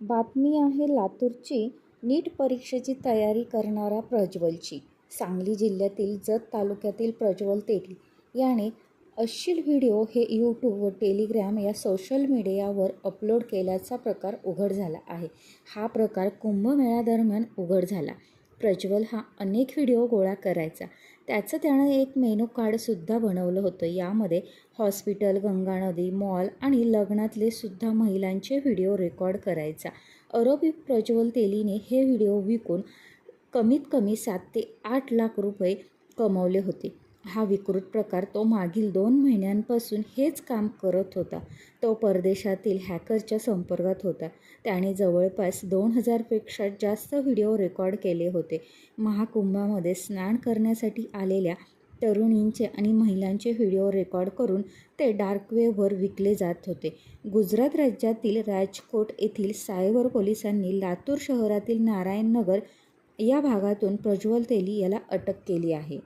बातमी आहे लातूरची. नीट परीक्षेची तयारी करणारा प्रज्वलची. सांगली जिल्ह्यातील जत तालुक्यातील प्रज्वल तेली याने अश्लील व्हिडिओ हे यूट्यूब व टेलिग्राम या सोशल मीडियावर अपलोड केल्याचा प्रकार उघड झाला आहे. हा प्रकार कुंभमेळ्यादरम्यान उघड झाला. प्रज्वल हा अनेक व्हिडिओ गोळा करायचा. त्याचं त्यानं एक मेनू कार्डसुद्धा बनवलं होतं. यामध्ये हॉस्पिटल, गंगा नदी, मॉल आणि लग्नातले सुद्धा महिलांचे व्हिडिओ रेकॉर्ड करायचा. आरोपी प्रज्वल तेलीने हे व्हिडिओ विकून कमीत कमी 7 ते 8 लाख रुपये कमवले होते. हा विकृत प्रकार तो मागील 2 महिन्यांपासून हेच काम करत होता. तो परदेशातील हॅकरच्या संपर्कात होता. त्याने जवळपास 2000 पेक्षा जास्त व्हिडिओ रेकॉर्ड केले होते. महाकुंभामध्ये स्नान करण्यासाठी आलेल्या तरुणींचे आणि महिलांचे व्हिडिओ रेकॉर्ड करून ते डार्क वेबवर विकले जात होते. गुजरात राज्यातील राजकोट येथील सायबर पोलिसांनी लातूर शहरातील नारायण नगर या भागातून प्रज्वल तेली याला अटक केली आहे.